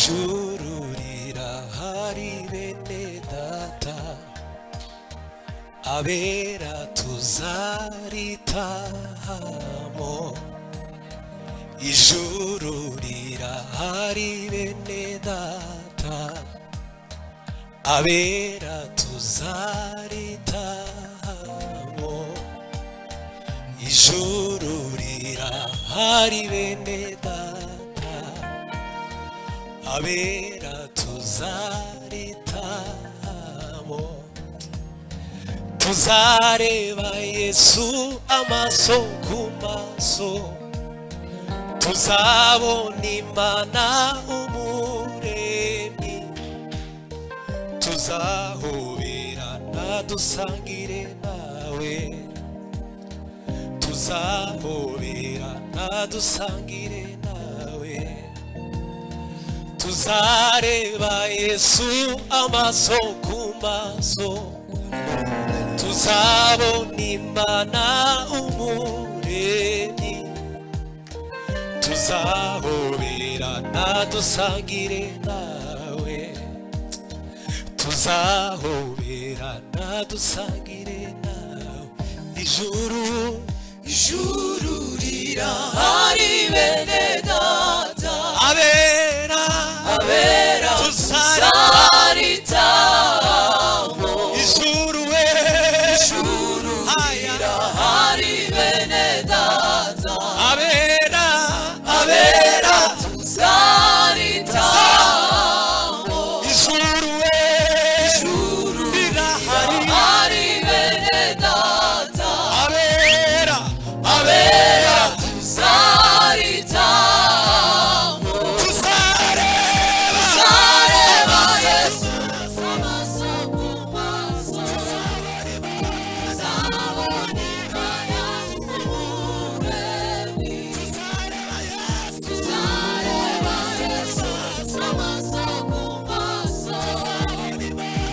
ijuru rirahari bene data abera tuzaritahamo ijuru rirahari bene data abera tuzaritahamo ijuru rirahari bene data abera tuzaritahamo tuzareba Yesu amaso ku maso tuzabona Imana umuremyi tuzahoberana dusangire nawe tuzahoberana dusangire nawe tuzareba Yesu amaso ku maso tuzabona Imana umuremyi tuzahoberana dusangire nawe tuzahoberana dusangire nawe ijuru rirahari bene data abera tuzaritahamo ijuru rirahari bene data abera tuzaritahamo ijuru rirahari bene data abera tuzaritahamo tuzareba Yesu amaso ku maso tuzabona Imana umuremyi tuzareba Yesu amaso ku maso tuzabona Imana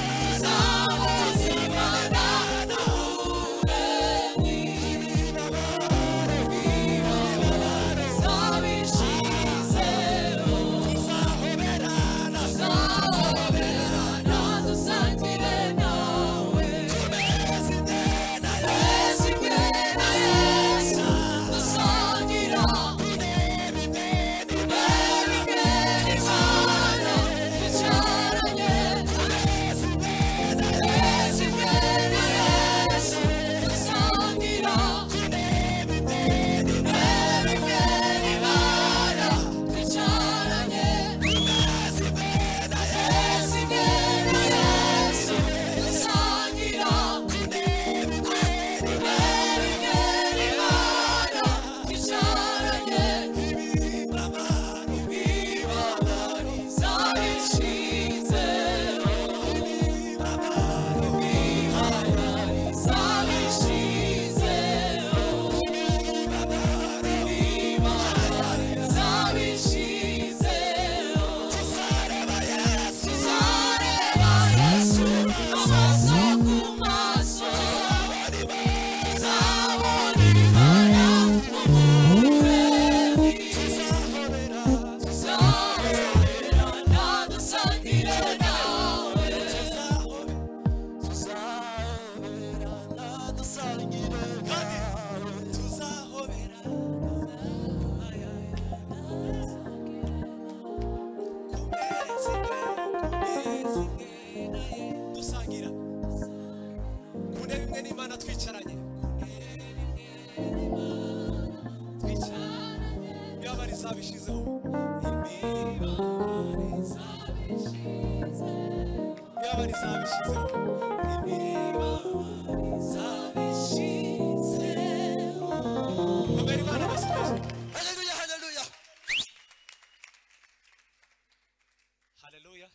Haleluya.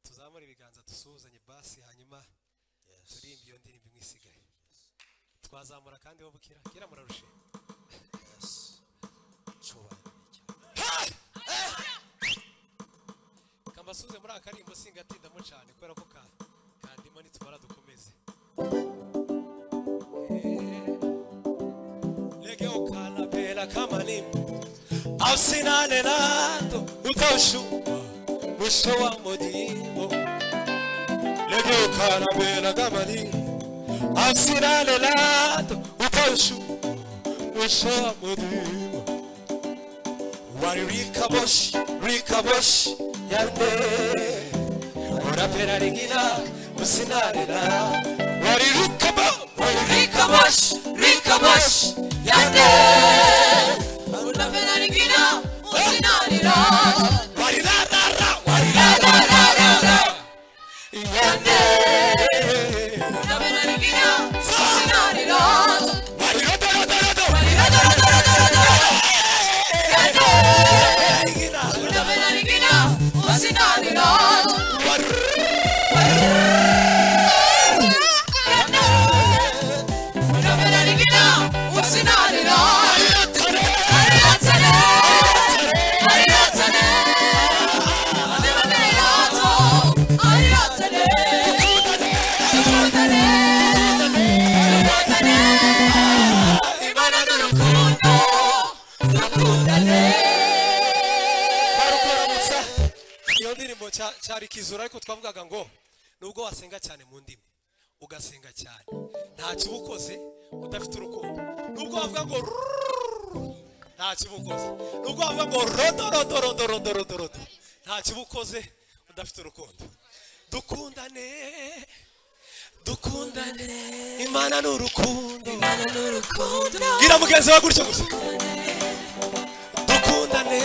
Tuzamura ibiganza dusuhuzanye basi hanyuma turirimba iyo ndirimbo imwisigaye. Twazamura kandi wabukira kira murarushe. Kambasuze muri akarimbo singatindamo cyane kubera ko kandimo nitubara dukomeze. Legeo kana bela kama ni. Ausinane nato utoshu mwisho wa modimo lego karabela gamani asina lelato utashu mwisho wa modimo wari rikabosh yande ora pera regina usinarela wari rikabosh yande ora pera regina usinarela wari la yande ora pera regina usinarela wari cyari kizura ariko twavugaga ngo nubwo wasenga cyane mu ndimi ugasenga cyane nta kibukoze udafite urukundo nubwo wavuga ngo nta kibukoze nubwo wavuga ngo rodo nta kibukoze udafite urukundo dukundane imana n'urukundo gira mugenzi wa gutyo gusa dukundane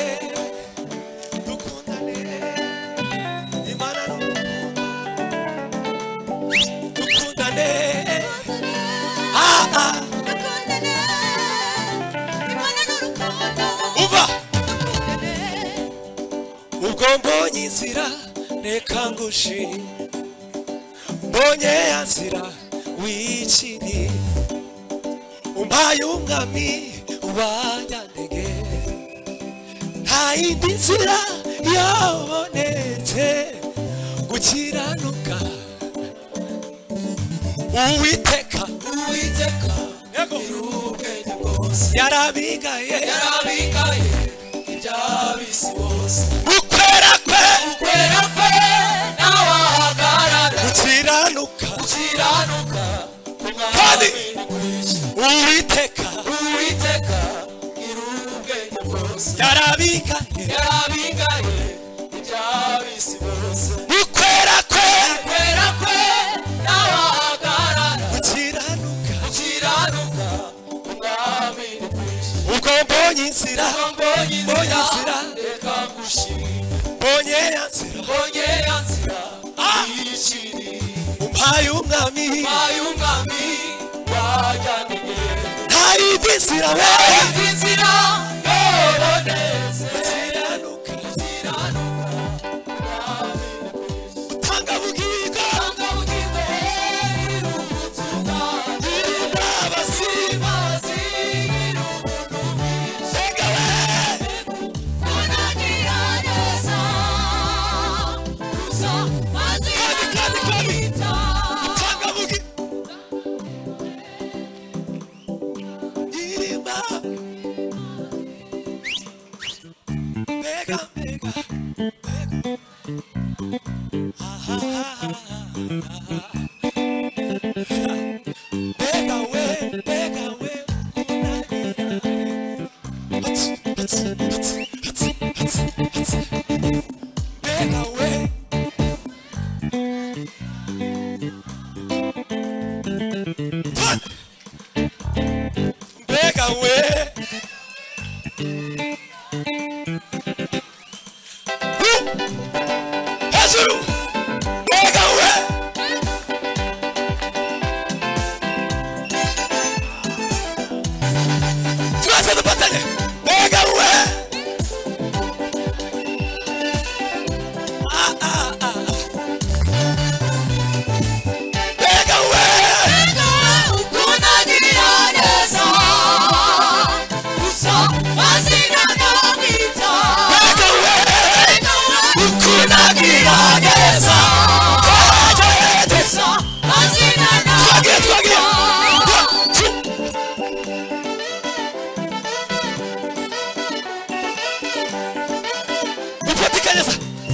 mbonye inzira reka ngushi mbonye ya nzira w'ikini umpaye umwami wanyandege nta yindi nzira yabonetse gukiranuka uwiteka irubwenge bwose yarabigaye iby'abisi bose ukwera kwe nawahagarara gukiranuka kandi uwiteka irubwenge bwose yarabigaye iby'abisi bose ukwera kwe nawahagarara gukiranuka umwami ni kwinshi uko mbonye inzira reka ngushime mbonye ya nzira yishiri umpaye umwami wajyaniye nta yindi nzira yobonetse gukiranuka utanga bugingo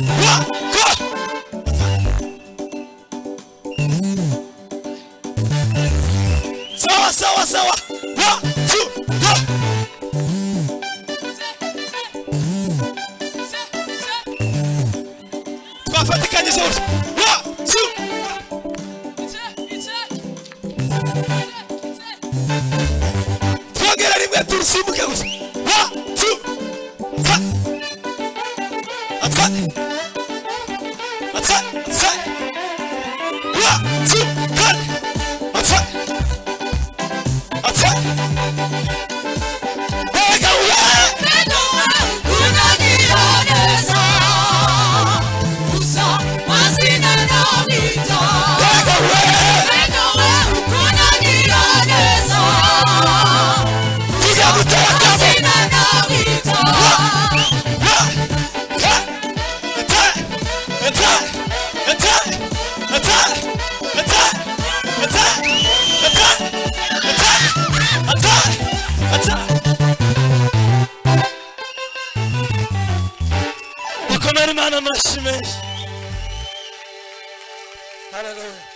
What? sawa sawa. 1 2 go. Twafatikanyije hose. 1 2 twongera rimwe turusimbuke gusa. 1 2 atsa atsa atsa 1 2 3 atsa atsa Mana mashime. Hallelujah.